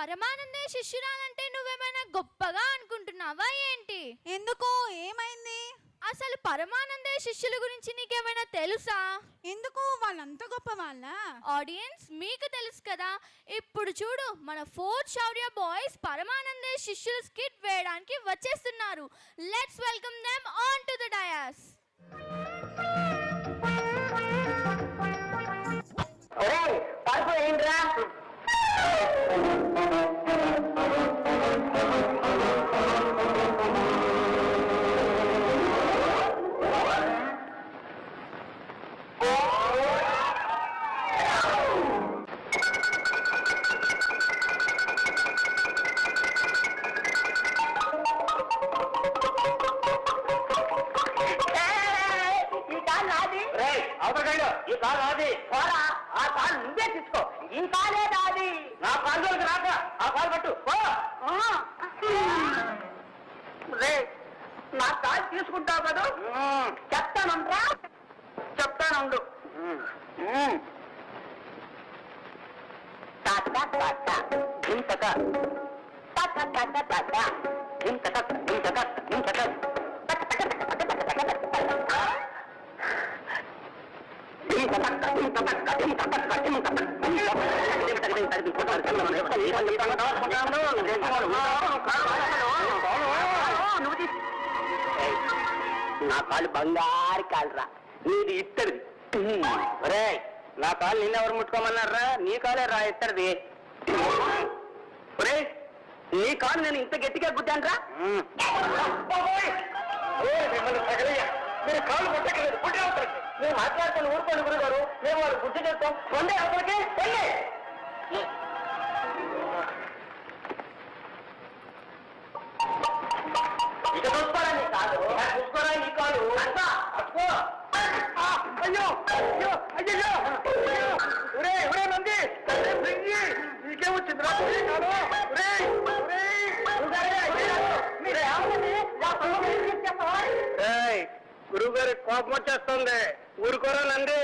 పరమానందే శిష్యురాలంటే నువ్వేమైనా గొప్పగా అనుకుంటున్నావా ఏంటి? ఎందుకు, ఏమైంది? అసలు పరమానందే శిష్యుల గురించి నీకేమైనా తెలుసా? ఎందుకు, వాళ్ళంత గొప్ప వాళ్ళ? ఆడియన్స్ మీకు తెలుసు కదా. ఇప్పుడు చూడు, మన 4th శౌర్య బాయ్స్ పరమానందే శిష్యుల స్కిట్ వేయడానికి వచ్చేస్తున్నారు. Let's welcome them on to the dais. పరుపు ఏంట్రా? ఈ కాలు నాది. పోరా, ఆ కాలు నువ్వే తీసుకో. ఈ కాలే నాది. నా కాలులోకి రాక ఆ కాలు పట్టు. రే, నా కాలు తీసుకుంటావు కదా? చెప్తానుండ్రా, చెప్తానుండు. నా కాళ్ళు బంగారు కాలురా, నీది ఇత్తడిది. రే, నా కాలు నిన్నెవరు ముట్టుకోమన్నారా? నీ కాలే రా ఇత్తడిది. రే, నీ కాలు నేను ఇంత గట్టిగా గుద్దానురా. మీరు కాళ్ళు ముట్టలేదు, మేము మాట్లాడుతున్న ఊరుకోండి గురుగారు. మేము వాళ్ళు గుర్తు చేస్తాం. వందే అవతలకి ఇక చూసుకోరా నీ కాలు, చూసుకోరా ఈ కాలు. అయ్యో అయ్యో అయ్యో, ఒరే నంది, నీకే వచ్చింది రా గురువు గారి కోపం వచ్చేస్తుంది. ఊరుకోరా నంది.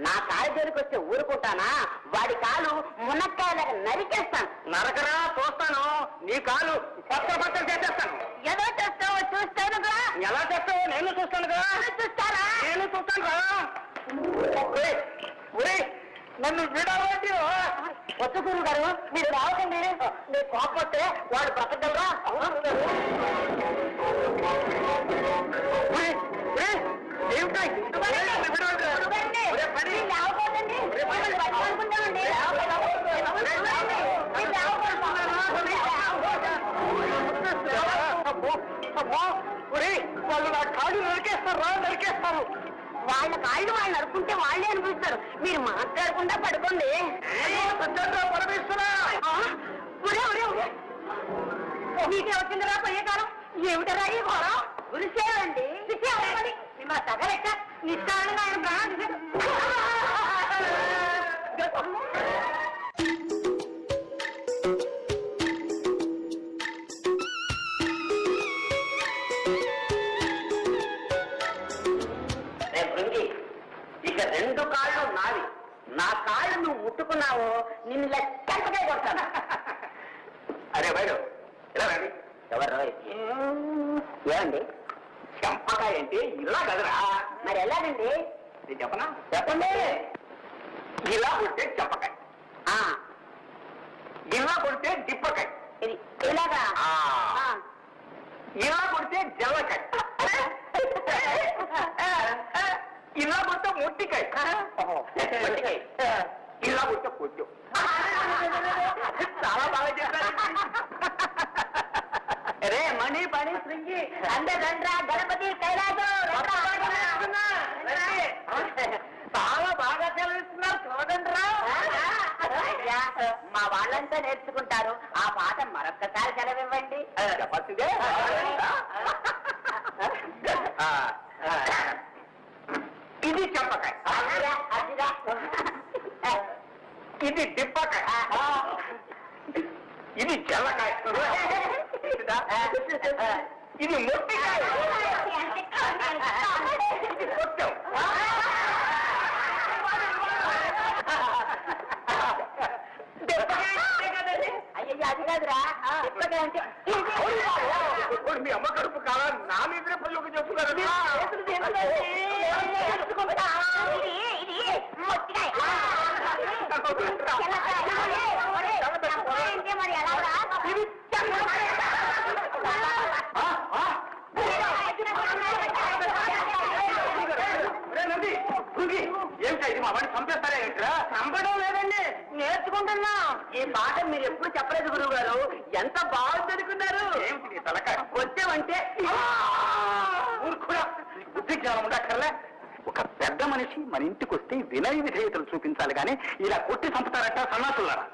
నా కాలు దగ్గరికి వచ్చి ఊరుకుంటానా? వాడి కాలు మునక్కాయలాగా నరికేస్తాను. నరకరా, చూస్తాను. నీ కాలు పచ్చ చేసేస్తాను. ఎలా చేస్తావో చూస్తానుగా. ఎలా చేస్తావో నేను చూస్తానుగా. చూస్తారా? నేను చూస్తాను రా. నన్ను విడవండి. వద్దు గురువు గారు, మీరు రావకండి. మీరు కోపం వస్తే వాడు బ్రతకగలరా? ఏమిటా వాళ్ళు నా కాళ్ళు నరికేస్తారు. వాళ్ళ కాళ్ళు వాళ్ళు నరుకుంటే వాళ్ళే అనిపిస్తారు. మీరు మాట్లాడకుండా పడుకోండి. మీకే వచ్చిందిరా పోయే కాలం. ఏమిటరా ఈ ఘోరం? గురిసేవండి మా తగలెక్క నిష్కారణంగా ఆయన ప్రాణం. ఇక 2 కాళ్ళు నావి. నా కాళ్ళు నువ్వు ముట్టుకున్నావు, నిన్ను లెక్కంతగా కొడతాను. అరే బయలు ఇలా రండి. ఎవరు ఏమండి? చెంపకాయ అంటే ఇలా కదరా. మరి ఎలాగండి? చెప్పనా? చెప్పండి. ఇలా కొడితే చెంపకాయ, ఇలా కొడితే దిప్పకాయ, ఇలాగా ఇలా కొడితే జల్లకాయ, ఇలా కొడితే మొట్టికాయ, ఇలా కొడితే పొద్దు. చాలా బాగా చేశారు. రే మణి పని శృంగి అందే దండ్రా గణపతి కైలాసం చాలా బాగా చదివిస్తున్నారు. చూడండిరా, మా వాళ్ళంతా నేర్చుకుంటారు. ఆ పాట మరొక్కసారి చదివివ్వండి. చెప్పాల్సిందే. ఇది చెప్పకాయ, ఇది దిప్పకాయ, ఇది జల్లకాయ, ఇది మొట్టికాయ, ఇది కొట్టం. అయ్యో అది కాదురా అంటే మీ అమ్మ కడుపు కాదా నా మీదనే పనులు చెప్తున్నారు మరి ఎలా ఏమిటా ఇది మా వాడిని చంపేస్తారా ఏంట్రా? చంపడం లేదండి, నేర్చుకుంటున్నా. ఈ పాట మీరు ఎప్పుడు చెప్పలేదు గురువు గారు. ఎంత బాగుంది అనుకున్నారు. ఏమిటి నీ తలకాయ? వచ్చామంటే ఊరుకురా, బుద్ధి జ్ఞానం ఉండక్కర్లే. ఒక పెద్ద మనిషి మన ఇంటికి వస్తే వినయ విధేయతలు చూపించాలి కానీ ఇలా కొట్టి చంపుతారట సన్నాసులారా.